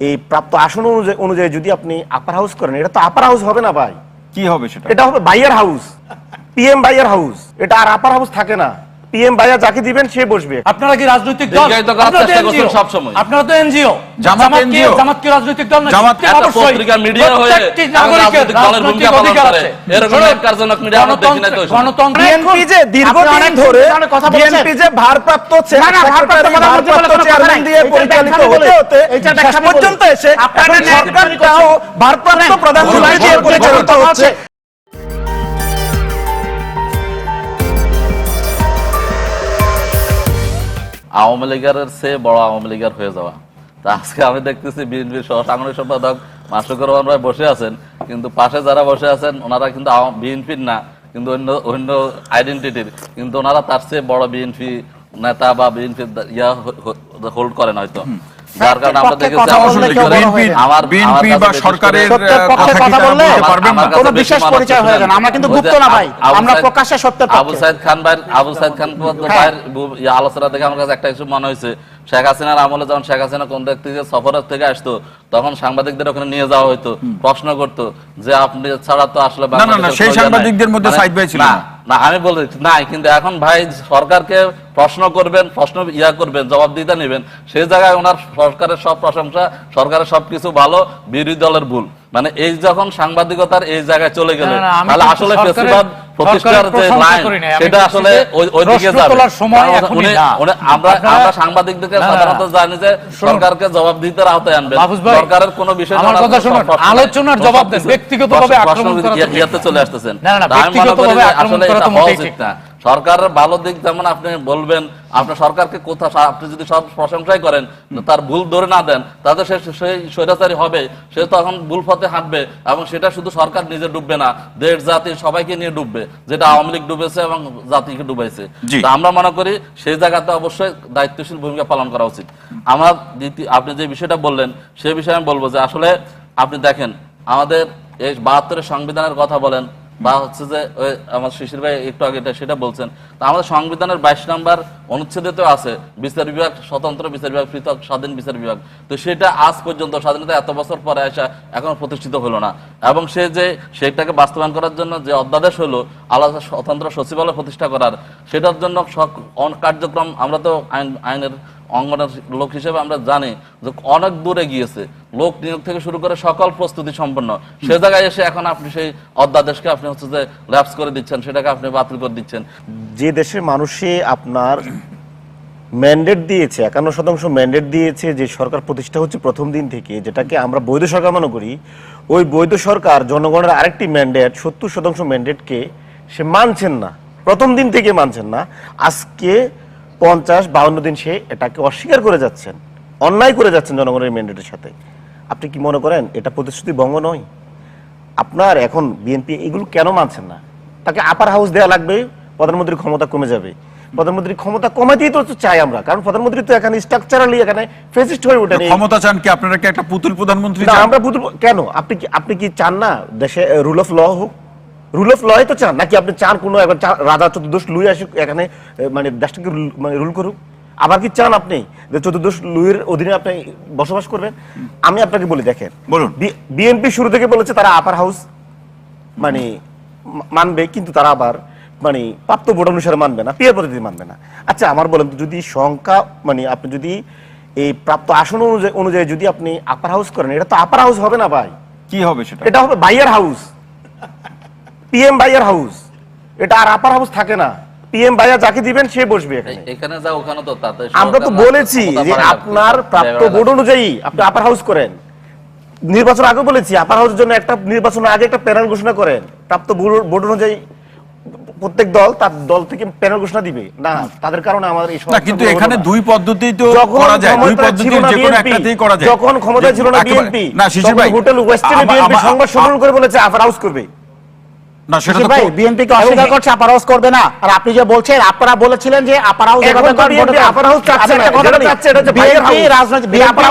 এই প্রাপ্ত আসন অনুযায়ী যদি আপনি আপার হাউস করেন, এটা তো আপার হাউস হবে না ভাই। কি হবে সেটা? এটা হবে buyer house, PM buyer house. এটা আর আপার হাউস থাকে না। পিএম বাইয়া যাকে দিবেন সে বসবে। আপনারা কি রাজনৈতিক দল? আপনারা তো এনজিও। জামাত কি রাজনৈতিক দল না? জামাত একটা পত্রিকা মিডিয়া হয়ে রাজনৈতিক দলের ভূমিকা পালন করে, এরকম একজনক মিডিয়া আমরা দেখি না তো। গণতন্ত্র বিএনপি যে দীর্ঘদিন ধরে বিএনপি যে ভারপ্রাপ্ত চেয়ারম্যান দিয়ে পরিচালিত হতে হতে শেষ পর্যন্ত এসে এখন সরকারটাও ভারপ্রাপ্ত প্রধানমন্ত্রী দিয়ে পরিচালিত হচ্ছে। আওয়ামী লীগের চেয়ে বড় আওয়ামী লীগের হয়ে যাওয়া। তা আজকে আমি দেখতেছি বিএনপির সাংগঠনিক সম্পাদক মাশরুকুর রহমান ভাই বসে আছেন, কিন্তু পাশে যারা বসে আছেন ওনারা কিন্তু বিএনপির না, কিন্তু অন্য আইডেন্টিটির, কিন্তু ওনারা তার চেয়ে বড় বিএনপি নেতা বা বিএনপির হোল্ড করেন হয়তো। যার কারণে আমরা দেখেছি বিএনপি বা সরকারের কথা বললে কোনো বিশেষ পরিচয় হয়ে যায় না। আমরা কিন্তু গুপ্ত না ভাই, আমরা প্রকাশ্যে সত্যের পক্ষে। আবু সাইদ খান ভাইয়ের আলোচনা দেখে আমার কাছে একটা কিছু মনে হয়েছে, শেখ হাসিনার আমলে যখন শেখ হাসিনা কোন দিক থেকে সফরের থেকে আসতো, তখন সাংবাদিকদের ওখানে নিয়ে যাওয়া হইতো, প্রশ্ন করতো যে আপনি ছাড়া তো আসলে সেই সাংবাদিকদের মধ্যে সাইদ ভাই ছিল না। আমি বলি নাই, কিন্তু এখন ভাই সরকারকে প্রশ্ন করবেন, করবেন, জবাব দিতে নেবেন, সেই জায়গায় ওনার সরকারের সব প্রশংসা, সরকারের সবকিছু ভালো, বিরোধী দলের ভুল। মানে এই যখন সাংবাদিকতার এই জায়গায় চলে গেলে তাহলে আসলে ফেসিবাদ প্রতিষ্ঠার যে লাইন সেটা আসলে ওই দিকে যাবে। আমরা সাংবাদিকদেরকে সাধারণত জানি যে সরকারকে জবাব দিতে আওতায় আনবেন, সরকারের কোনো বিষয় আলোচনার জবাব দেন, ব্যক্তিগতভাবে আক্রমণ ইয়াতে চলে আসতেছেন। আমি মনে করি আসলে এটা হওয়া উচিত না। সরকারের ভালো দিক যেমন আপনি বলবেন, আপনার সরকারকে কোথা আপনি যদি সব প্রশংসাই করেন, তার ভুল ধরে না দেন, তাহলে সেই স্বৈরাচারী হবে, সে তখন ভুল পথে হাঁটবে, এবং সেটা শুধু সরকার নিজে ডুববে না, দেশ জাতি সবাইকে নিয়ে ডুববে, যেটা আওয়ামী লীগ ডুবেছে এবং জাতিকে ডুবাইছে। আমরা মনে করি সেই জায়গাতে অবশ্যই দায়িত্বশীল ভূমিকা পালন করা উচিত। আমার আপনি যে বিষয়টা বললেন সেই বিষয়ে আমি বলবো যে আসলে আপনি দেখেন আমাদের এই 72-এর সংবিধানের কথা বলেন, বা হচ্ছে যে আমার শিশির ভাই একটু আগে সেটা বলছেন, আমাদের সংবিধানের 22 নম্বর অনুচ্ছেদে তো আছে বিচার বিভাগ, স্বতন্ত্র বিচার বিভাগ, পৃথক স্বাধীন বিচার বিভাগ। তো সেটা আজ পর্যন্ত স্বাধীনতা এত বছর পরে আসা এখনো প্রতিষ্ঠিত হলো না, এবং সেটাকে বাস্তবায়ন করার জন্য যে অধ্যাদেশ হলো আলাদা স্বতন্ত্র সচিবালয় প্রতিষ্ঠা করার, সেটার জন্য কার্যক্রম আমরা তো আইনের অঙ্গনের লোক হিসেবে আমরা জানি যে অনেক দূরে গিয়েছে, লোক নিয়োগ থেকে শুরু করে সকল প্রস্তুতি সম্পন্ন। সে জায়গায় এসে এখন আপনি সেই অধ্যাদেশকে আপনি হচ্ছে যে ল্যাপস করে দিচ্ছেন, সেটাকে আপনি বাতিল করে দিচ্ছেন। যে দেশের মানুষে আপনার ম্যান্ডেট দিয়েছে, 51% ম্যান্ডেট দিয়েছে, যে সরকার প্রতিষ্ঠা হচ্ছে প্রথম দিন থেকে, যেটাকে আমরা বৈধ সরকার মনে করি, ওই বৈধ সরকার জনগণের আরেকটি ম্যান্ডেট 70% ম্যান্ডেটকে সে মানছেন না, প্রথম দিন থেকে মানছেন না। আজকে 50-52 দিন সে এটাকে অস্বীকার করে যাচ্ছেন, অন্যায় করে যাচ্ছেন জনগণের ম্যান্ডেটের সাথে। আপনি কি মনে করেন এটা প্রতিশ্রুতি ভঙ্গ নয়? আপনার এখন বিএনপি এগুলো কেন মানছেন না? তাকে আপার হাউস দেওয়া লাগবে, প্রধানমন্ত্রীর ক্ষমতা কমে যাবে। প্রধানমন্ত্রীর ক্ষমতা কমাতেই তো চাই আমরা, কারণ প্রধানমন্ত্রী তো এখানে স্ট্রাকচারালি এখানে ফেসিস্ট হয়ে ওঠেন। ক্ষমতা চান কি আপনারা? কি একটা পুতুল প্রধানমন্ত্রী চান? আমরা পুতুল কেন? আপনি কি চান না দেশে রুল অফ ল হোক? রুল অফ ল তো চান নাকি আপনি চান কোনো রাজা চতুর্দশ লুই আসুক এখানে, মানে দেশটাকে রুল করুক? আবার কি চান আপনি যে চতুর্দশ লুইয়ের অধীনে আপনি বসবাস করবেন? আমি আপনাকে বলি, দেখেন, বলুন, বিএনপি শুরু থেকে বলেছে তারা আপার হাউস মানে মানবে, কিন্তু তারা আবার মানে প্রাপ্ত ভোট অনুসারে মানবে না, পিয়ার পদ্ধতি মানবে না। আচ্ছা আমার বলেন, যদি সংখ্যা মানে আপনি যদি এই প্রাপ্ত আসন অনুযায়ী যদি আপনি আপার হাউস করেন, এটা তো আপার হাউস হবে না ভাই। কি হবে সেটা? এটা হবে buyer house, PM buyer house. এটা আর আপার হাউস থাকে না। পিএম বাইয়া যাকে দিবেন সে বসবে এখানে। আমরা তো বলেছি যে আপনার প্রাপ্ত ভোট অনুযায়ী আপনি আপার হাউস করেন। নির্বাচন আগে বলেছি আপার হাউসের জন্য একটা নির্বাচনের আগে একটা প্যানেল ঘোষণা করেন, প্রাপ্ত ভোট অনুযায়ী প্রত্যেক দল তার দল থেকে প্যানেল ঘোষণা দিবে না, তাদের কারণে আমাদের এই না। কিন্তু এখানে দুই পদ্ধতি তো করা যায়, দুই পদ্ধতির যে কোনো একটাতেই করা যায়। যখন ক্ষমতায় ছিল না বিএনপি, না শিশির ভাই, হোটেল ওয়েস্টার্নে বিএনপি সংবাদ সম্মেলন করে বলেছে আপার হাউস করবে। না সেটা তো ভাই বিএনপি কে অস্বীকার করছে আপার হাউস করবে না। আর আপনি যে বলছেন, আপনারা বলেছিলেন যে আপার হাউস এভাবে করবে, আপার হাউস চাচ্ছে না, এটা চাচ্ছে, এটা বিএনপি রাজনৈতিক বিএনপি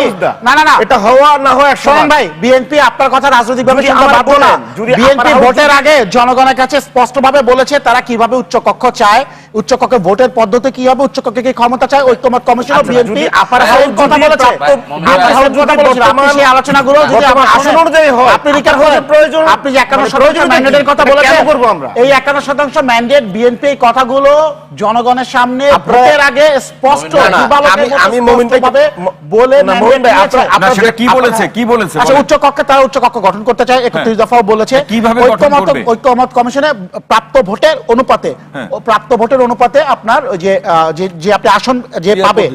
না এটা হওয়া না হয় একসময় ভাই। বিএনপি আপনার কথা রাজনৈতিকভাবে চিন্তা বাধ্য না। বিএনপি ভোটের আগে জনগণের কাছে স্পষ্টভাবে বলেছে তারা কিভাবে উচ্চ কক্ষ চায় উচ্চকক্ষে ভোটের পদ্ধতি কি হবে, উচ্চকক্ষে কি ক্ষমতা চায়, ঐক্যমত কমিশন আচ্ছা, বিএনপি যদি আপার কথা হাউস বলেছে, আপার হাউস কথা বলেছিল, আপনি সেই আলোচনাগুলো যদি বর্তমান আমার আসন অনুযায়ী হয়, আপনি রিকার করেন, প্রয়োজন আপনি যে 51% প্রয়োজন ম্যান্ডেটের কথা কেন বলেছেন, করবো আমরা? এই 51% ম্যান্ডেট বিএনপি এই কথাগুলো জনগণের সামনে ভোটের আগে স্পষ্ট আমি মোমিন ভাই বলে না, মোমিন ভাই না, সেটা কি বলেছে আচ্ছা, বলেন। উচ্চকক্ষে তারা উচ্চকক্ষ গঠন করতে চায় 31 দফাও বলেছে। কিভাবে গঠন করবে? ঐক্যমত কমিশনে প্রাপ্ত ভোটের অনুপাতে প্রাপ্ত ভোটের অনুপাতে আপনার ওই যে আপনি আসন যে পাবে,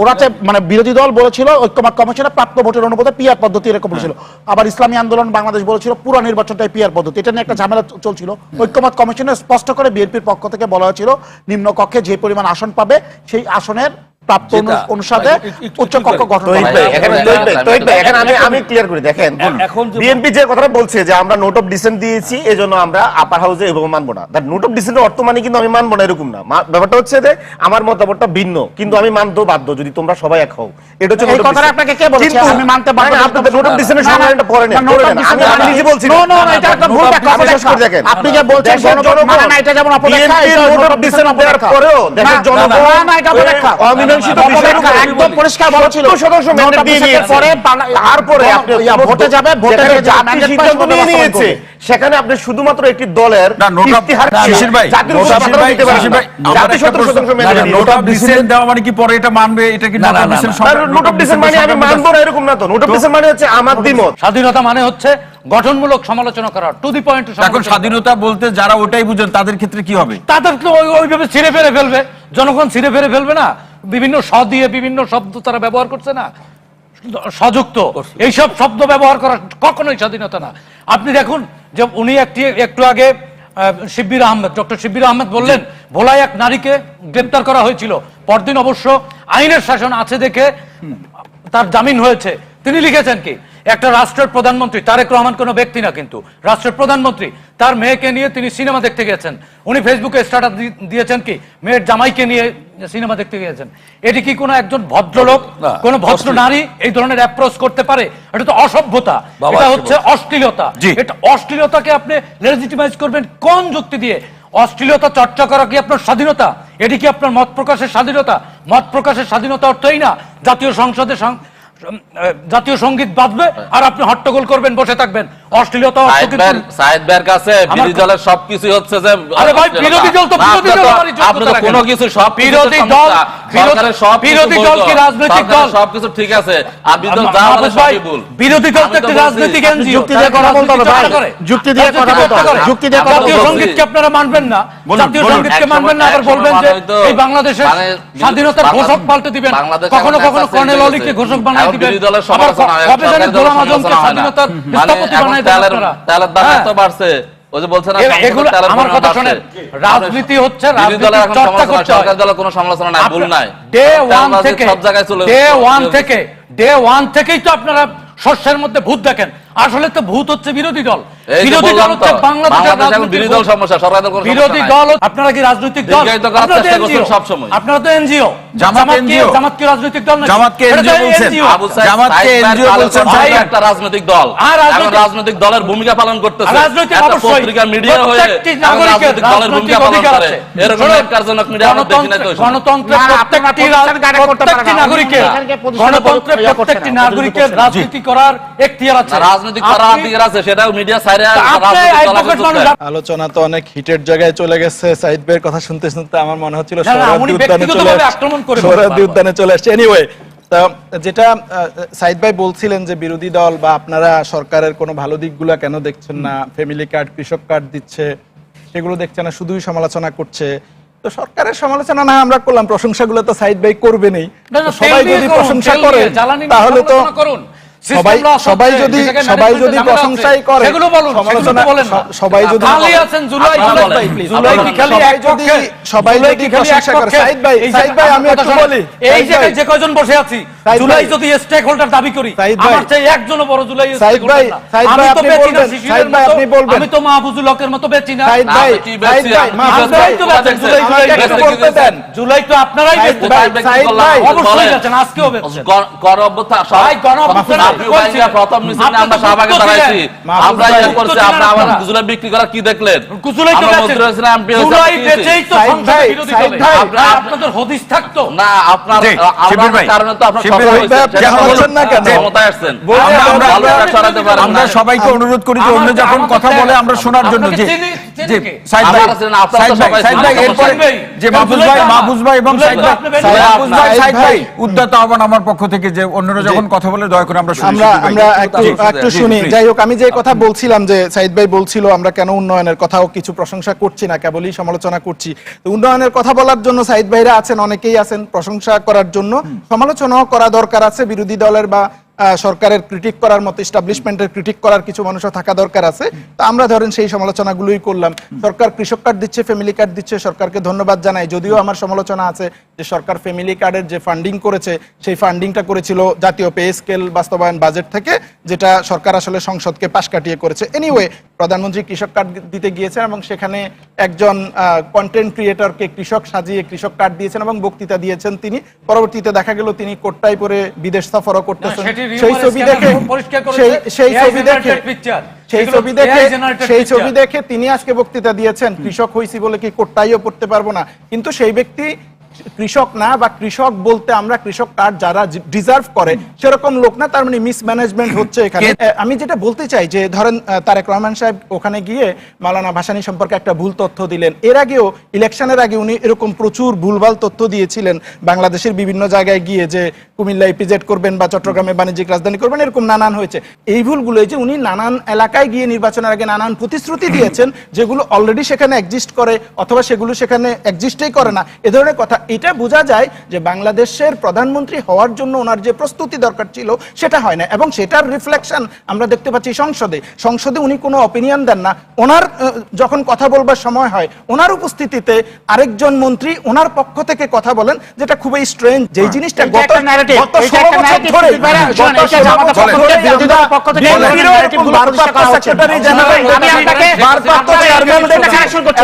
ওরা মানে বিরোধী দল বলেছিল ঐক্যমত কমিশনে প্রাপ্ত ভোটের অনুপাতে পিআর পদ্ধতি এরকম বলেছিল। আবার ইসলামী আন্দোলন বাংলাদেশ বলেছিল পুরো নির্বাচনটাই পিআর পদ্ধতি। এটা নিয়ে একটা ঝামেলা চলছিল। ঐক্যমত কমিশনে স্পষ্ট করে বিএনপির পক্ষ থেকে বলা হয়েছিল নিম্নকক্ষে যে পরিমাণ আসন পাবে সেই আসনের প্রাপ্ত অনুসারে উচ্চকক্ষ গঠন করা হবে। আমি ক্লিয়ার করি, দেখেন বিএনপি যে কথাটা বলছে যে আমরা নোট অফ ডিসেন্ট দিয়েছি এজন্য আমরা আপার হাউসে এবং মানবো না, দ্যাট নোট অফ ডিসেন্টের অর্থ মানে কিন্তু আমি মানবো না এরকম না। ব্যাপারটা হচ্ছে যে আমার মতামতটা ভিন্ন কিন্তু আমি মানতেও বাধ্য যদি তোমরা সবাই এক হও। এটা হচ্ছে এই কথাটা আপনাকে কে বলেছে আমি মানতে বাধ্য? আপনাদের নোট অফ ডিসেন্টের সংজ্ঞাটা পড়েন, আমি নিজে বলছি না, এটা একটা ভুল ব্যাখ্যা। দেখেন আপনি যে বলছেন জনগণ মানে না, এটা যেমন অপব্যাখ্যা, এটা নোট অফ ডিসেন্ট দেওয়ার পরেও দেখেন জনগণ না, এটা অপব্যাখ্যা। অমীমাংসিত বিষয় একদম পরিষ্কার বলা ছিল 70% ম্যান্ডেট দিয়ে নিয়েছে, পরে তারপরে আপনি ভোটে যাবে, ভোটে সিদ্ধান্ত নিয়ে নিয়েছে, সেখানে আপনি শুধুমাত্র একটি দলের ইশতেহার শিশির ভাই, জাতীয় সরকার দিতে পারেন না। জাতীয় 70% ম্যান্ডেট নোট অফ ডিসেন্ট দেওয়া মানে কি পরে এটা মানবে? এটা কি note of dissent? Note of dissent মানে আমি মানবো না এরকম না তো। নোট অফ ডিসেন্ট মানে হচ্ছে আমার দ্বিমত। স্বাধীনতা মানে হচ্ছে গঠনমূলক সমালোচনা করা, টু দি পয়েন্ট। এখন স্বাধীনতা বলতে যারা ওটাই বুঝেন তাদের ক্ষেত্রে কি হবে? তাদের তো ওইভাবে ছিঁড়ে ফেলে ফেলবে, জনগণ ছিঁড়ে ফেলে ফেলবে না? বিভিন্ন দিয়ে বিভিন্ন শব্দ তারা ব্যবহার করছে না, সযুক্ত এইসব শব্দ ব্যবহার করা কখনোই স্বাধীনতা না। আপনি দেখুন যে উনি একটু আগে শিব্বির আহমেদ, ডক্টর শিব্বির আহমেদ বললেন ভোলায় এক নারীকে গ্রেপ্তার করা হয়েছিল, পরদিন অবশ্য আইনের শাসন আছে দেখে তার জামিন হয়েছে। তিনি লিখেছেন কি, একটা রাষ্ট্রের প্রধানমন্ত্রী, তারেক রহমান কোনো ব্যক্তি না কিন্তু রাষ্ট্রের প্রধানমন্ত্রী, তার মেয়েকে নিয়ে তিনি সিনেমা দেখতে গেছেন। উনি ফেসবুকে স্ট্যাটাস দিয়েছেন কি মেয়ের জামাইকে নিয়ে সিনেমা দেখতে গিয়েছেন। এটি কি কোনো একজন ভদ্রলোক, কোন ভদ্র নারী এই ধরনের অ্যাপ্রোচ করতে পারে? এটা তো অসভ্যতা, এটা হচ্ছে অশ্লীলতা। এটা অশ্লীলতাকে আপনি লেজিটিমাইজ করবেন কোন যুক্তি দিয়ে? অশ্লীলতা চর্চা করা কি আপনার স্বাধীনতা? এটি কি আপনার মত প্রকাশের স্বাধীনতা? মত প্রকাশের স্বাধীনতা অর্থই না জাতীয় সংসদে জাতীয় সঙ্গীত বাজবে আর আপনি হট্টগোল করবেন, বসে থাকবেন। অশ্লীলতা সাইদ ভাইয়ের কাছে বিরোধী দলের সবকিছু হচ্ছে যে আরে ভাই বিরোধী দল তো বিরোধী দল, আপনি তো কোনো কিছু সব বিরোধী দল, বিরোধী দল কি রাজনৈতিক দল? সবকিছু ঠিক আছে, আর বিরোধী দল যা বলে সবই ভুল। বিরোধী দল তো একটা রাজনৈতিক এনজিও, যুক্তি দিয়ে কথা বলতে হবে ভাই, যুক্তি দিয়ে কথা বলতে হবে, যুক্তি দিয়ে কথা বলতে হবে। জাতীয় সঙ্গীতকে আপনারা মানবেন না, জাতীয় সঙ্গীতকে মানবেন না, আবার বলবেন যে এই বাংলাদেশের স্বাধীনতার ঘোষক পাল্টে দিবেন, কখনো কখনো কর্নেল অলিকে ঘোষক বানায় দিবেন, আবার কবে জানি গোলাম আজমকে স্বাধীনতার স্থপতি বানায় দেন আপনারা। তেলের দাম এত বাড়ছে, ওই যে বলছেন এগুলো আমার কথা শুনেন, রাজনীতি হচ্ছে রাজনীতি চর্চা করতে হয়। সরকার দলের কোনো সমালোচনা নাই, ভুল নাই। ডে ওয়ান থেকে সব জায়গায় চলে ডে ওয়ান থেকেই তো আপনারা শস্যের মধ্যে ভূত দেখেন। আসলে তো ভূত হচ্ছে বিরোধী দল। বিরোধী দল হচ্ছে বাংলাদেশের বিরোধী দল সমস্যা, সরকার দল বিরোধী দল। আপনারা কি রাজনৈতিক দল? আপনারা তো এনজিও। জামাত কি রাজনৈতিক দল? জামাতকে এনজিও বলছেন, জামাতকে এনজিও বলছেন, একটা রাজনৈতিক দল, রাজনৈতিক দলের ভূমিকা পালন করতেছে, একটা পত্রিকা মিডিয়া হয়ে রাজনৈতিক দলের ভূমিকা পালন করে। এরকম একজনক মিডিয়া আমরা দেখি না তো। গণতন্ত্রের প্রত্যেকটি নাগরিকের, গণতন্ত্রের প্রত্যেকটি নাগরিকের রাজনীতি করার এখতিয়ার আছে, রাজনীতি করার অধিকার আছে, সেটাও মিডিয়া সাইরে। আলোচনা তো অনেক হিটের জায়গায় চলে গেছে। সাইদ ভাইয়ের কথা শুনতে শুনতে আমার মনে হচ্ছিল সোহরাওয়ার্দী উদ্যানে চলে আসছে। এনিওয়ে, যেটা সাইদ ভাই বলছিলেন যে বিরোধী দল বা আপনারা সরকারের কোনো ভালো দিকগুলো কেন দেখছেন না, ফ্যামিলি কার্ড, কৃষক কার্ড দিচ্ছে, সেগুলো দেখছে না, শুধুই সমালোচনা করছে। তো সরকারের সমালোচনা না আমরা করলাম, প্রশংসাগুলো তো সাইদ ভাই করবেনই। সবাই যদি প্রশংসা করে তাহলে তো সবাই যদি প্রশংসাই করে, সমালোচনা সবাই যদি সবাই যদি প্রশংসা করে, সাইদ ভাই আমি একটু বলি, এই জায়গায় যে কয়জন বসে আছি সাইদ জুলাই ভাই, যদি স্টেক হোল্ডার দাবি করি, সাইদ ভাই, আমার চেয়ে একজনও বড় জুলাই সাইদ স্টেক হোল্ডার ভাই, না। সাইদ আমি ভাই, তো আপনি বেচি না বলবেন, শিশিরের সাইদ ভাই, মতো, আপনি বলবেন। আমি তো মাহফুজুল হকের মতো বেচি না। সাইদ না, ভাই, আমি কি সাইদ বেচছি? ভাই, মাহফুজ ভাই, আপনারাই তো বেচেন, জুলাই আমাকে জুলাই একটু বেচেন। বলতে দেন। জুলাই তো আপনারাই সাইদ বেচেন। ভাই, সাইদ ভাই, অবশ্যই বেচেন, আজকেও বেচেন। ভাই, গণঅভ্যুত্থান প্রথম মিছিলে আপনি আমরা তো শাহবাগে উত্তর দাঁড়াইছি, মাহফুজ আমরা ভাই, ইয়ে করছি, উত্তর আমরা দিলেন আমার আপনারা। জুলাই বিক্রি করা কি দেখলেন? জুলাই তো আমরা বেচেন। মন্ত্রী হয়েছিলাম, MP হয়েছিলাম, জুলাই কি বেচেই তো সাইদ সংসদে ভাই, বিরোধী সাইদ দলে। ভাই, আর আপনাদের হদিস থাকতো। না, আপনার জি, শিবির ভাই, কারণে তো আপনার শিবির সফল ভাই, হয়েছে, আপনি সেটা বলছেন না কেন? ক্ষমতায় আসছেন। আমরা- ভালো একটা সরাতে পারেন আমরা না। সবাইকে অনুরোধ করি যে অন্য যখন কথা বলে আমরা শোনার জন্য। আপনাকে যে চিনি যে কে? সাইদ ভাই, আপনারা ছিলেন, আপনারা সাইদ তো ভাই, সবাই সাইদ ভাই, ছিলেন। এরপরে সাইদ ভাই, যে মাহফুজ ভাই এবং জুলাই সাইদ তো ভাই, আপনি বেচেন। সাইদ ভাই, ভাই, উদ্যত আহ্বান আমার পক্ষ থেকে যে অন্যরা যখন কথা বলে দয়া করে আমরা শুনি। আমরা শিবির ভাই। আমরা একটু জি, একটু জি, শুনি। জি। যাই হোক, আমি যে কথা বলছিলাম যে সাইদ ভাই বলছিল আমরা কেন উন্নয়নের কথাও কিছু প্রশংসা করছি না, কেবলই সমালোচনা করছি। তো উন্নয়নের কথা বলার জন্য সাইদ ভাইরা আছেন, অনেকেই আছেন প্রশংসা করার জন্য, সমালোচনাও করা দরকার আছে। বিরোধী দলের বা সরকারের ক্রিটিক করার মতো, এস্টাবলিশমেন্টের ক্রিটিক করার কিছু মানুষও থাকা দরকার আছে। তো আমরা ধরেন সেই সমালোচনাগুলোই করলাম। সরকার কৃষক কার্ড দিচ্ছে, ফ্যামিলি কার্ড দিচ্ছে, সরকারকে ধন্যবাদ জানাই। যদিও আমার সমালোচনা আছে যে সরকার ফ্যামিলি কার্ডের যে ফান্ডিং করেছে, সেই ফান্ডিংটা করেছিল জাতীয় পে স্কেল বাস্তবায়ন বাজেট থেকে, যেটা সরকার আসলে সংসদকে পাশ কাটিয়ে করেছে। এনিওয়ে, প্রধানমন্ত্রী কৃষক কার্ড দিতে গিয়েছেন এবং সেখানে একজন কন্টেন্ট ক্রিয়েটরকে কৃষক সাজিয়ে কৃষক কার্ড দিয়েছেন এবং বক্তৃতা দিয়েছেন তিনি। পরবর্তীতে দেখা গেল তিনি কোটটাই পরে বিদেশ সফরও করতেছেন। সেই ছবি দেখে সেই ছবি দেখে সেই ছবি দেখে সেই ছবি দেখে তিনি আজকে বক্তৃতা দিয়েছেন কৃষক হইছি বলে কি কোটটাইও পড়তে পারবো না। কিন্তু সেই ব্যক্তি কৃষক না, বা কৃষক বলতে আমরা কৃষক কার্ড যারা ডিজার্ভ করে সেরকম লোক না। তার মানে মিসম্যানেজমেন্ট হচ্ছে এখানে। আমি যেটা বলতে চাই যে ধরেন তারেক রহমান সাহেব ওখানে গিয়ে মাওলানা ভাসানী সম্পর্কে একটা ভুল তথ্য দিলেন। এর আগেও ইলেকশনের আগে উনি এরকম প্রচুর ভুলভাল তথ্য দিয়েছিলেন বাংলাদেশের বিভিন্ন জায়গায় গিয়ে, যে কুমিল্লা ইপিজেড করবেন বা চট্টগ্রামে বাণিজ্যিক রাজধানী করবেন, এরকম নানান হয়েছে। এই ভুলগুলো যে উনি নানান এলাকায় গিয়ে নির্বাচনের আগে নানান প্রতিশ্রুতি দিয়েছেন যেগুলো অলরেডি সেখানে এক্সিস্ট করে অথবা সেগুলো সেখানে এক্সিস্টই করে না, এ ধরনের কথা। এটা বোঝা যায় যে বাংলাদেশের প্রধানমন্ত্রী হওয়ার জন্য ওনার যে প্রস্তুতি দরকার ছিল সেটা হয় না, এবং সেটার রিফ্লেকশন আমরা দেখতে পাচ্ছি সংসদে উনি কোনো অপিনিয়ন দেন না। ওনার যখন কথা বলবার সময় হয়, ওনার উপস্থিতিতে আরেকজন মন্ত্রী ওনার পক্ষ থেকে কথা বলেন, যেটা খুবই স্ট্রেঞ্জ। যেই জিনিসটা গত 16 বছর ধরে সেক্রেটারি জেনারেল ভারপ্রাপ্ত চেয়ারম্যান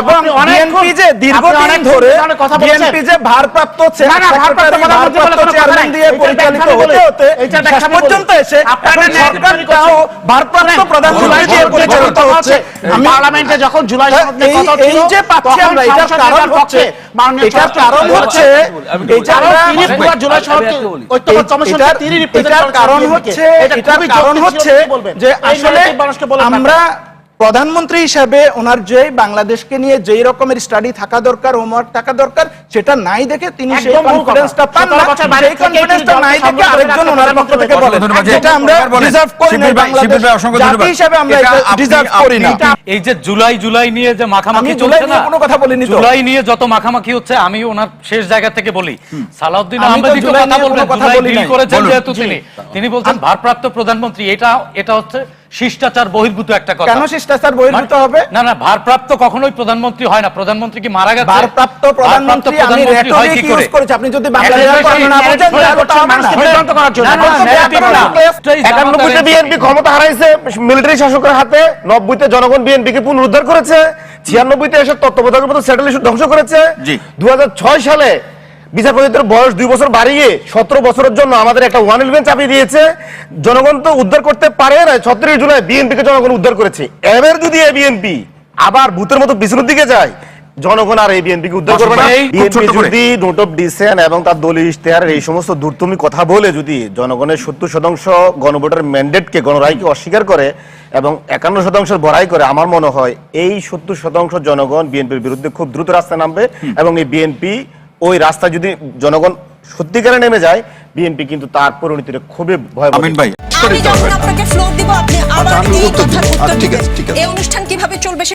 এবং বিএনপি যে দীর্ঘদিন ধরে বিএনপি যে ভারপ্রাপ্ত চেয়ারম্যান দিয়ে পরিচালিত হতে হতে শেষ পর্যন্ত এসে সরকারটাও ভারপ্রাপ্ত প্রধানমন্ত্রী দিয়ে পরিচালিত হচ্ছে। আমি পার্লামেন্টে যখন জুলাই এই যে পাচ্ছি আমরা, এটার কারণ হচ্ছে এটার কারণ হচ্ছে যে আসলে আমরা প্রধানমন্ত্রী হিসেবে ওনার যে বাংলাদেশকে নিয়ে যেই রকমের স্টাডি থাকা দরকার, হোমওয়ার্ক থাকা দরকার, সেটা নাই দেখে তিনি সেই কনফিডেন্সটা পান না। সেই কনফিডেন্সটা নাই দেখে আরেকজন ওনার পক্ষ থেকে বলেন, যেটা আমরা ডিজার্ভ করি না, বাংলাদেশ জাতি হিসেবে আমরা এটা ডিজার্ভ করি না। এই যে জুলাই নিয়ে যে মাখামাখি চলছে না, কোনো কথা বলিনি। জুলাই নিয়ে যত মাখামাখি হচ্ছে, আমি ওনার শেষ জায়গা থেকে বলি, সালাউদ্দিন আমি তো আহমেদ জুলাই কথা নিয়ে বলবেন, কোনো কথা জুলাই বলি ডিল নাই। করেছেন বলুন। যেহেতু তিনি বলছেন ভারপ্রাপ্ত প্রধানমন্ত্রী, এটা হচ্ছে শিষ্টাচার বহির্ভূত একটা কথা। কেন শিষ্টাচার বহির্ভূত হবে? না, ভারপ্রাপ্ত কখনোই প্রধানমন্ত্রী হয় না। প্রধানমন্ত্রী কি মারা গেছে? ভারপ্রাপ্ত প্রধানমন্ত্রী আমি রেটরিক ইউজ করেছি। আপনি যদি বাংলাদেশ না বোঝেন তাহলে ওটা হবে না। বিভ্রান্ত করার জন্য। 91 তে বিএনপি ক্ষমতা হারাইছে মিলিটারি শাসকের হাতে, 90 তে জনগণ বিএনপিকে পুনরুদ্ধার করেছে, 96 তে এসে তত্ত্বাবধায়কের মতো স্যাটেল ইস্যু ধ্বংস করেছে। 2006 সালে বিচারপতিদের বয়স 2 বছর বাড়িয়ে 17 বছরের জন্য আমাদের একটা 111 চাপিয়ে দিয়েছে। জনগণ তো উদ্ধার করতে পারে না। 36 জুলাই বিএনপিকে জনগণ উদ্ধার করেছে। এবার যদি এই বিএনপি আবার ভূতের মতো পিছনের দিকে যায়, জনগণ আর এই বিএনপিকে উদ্ধার করবে না। বিএনপি যদি নোট অফ ডিসেন্ট এবং তার দলীয় ইশতেহারের এই সমস্ত দূরতমি কথা বলে যদি জনগণের 70% গণভোটের ম্যান্ডেটকে, গণরায়কে অস্বীকার করে এবং 51% বড়াই করে, আমার মনে হয় এই 70% জনগণ বিএনপির বিরুদ্ধে খুব দ্রুত রাস্তায় নামবে। এবং এই বিএনপি ওই রাস্তায় যদি জনগণ সত্যিকারে নেমে যায়, বিএনপি কিন্তু তার পরিণতিটা খুবই ভয়াবহ। আমিন ভাই, আমি যখন আপনাকে ফ্লোর দিব, আপনি আবার এই কথার উত্তর ঠিক দিবেন। আছে, ঠিক আছে। এই অনুষ্ঠান কিভাবে চলবে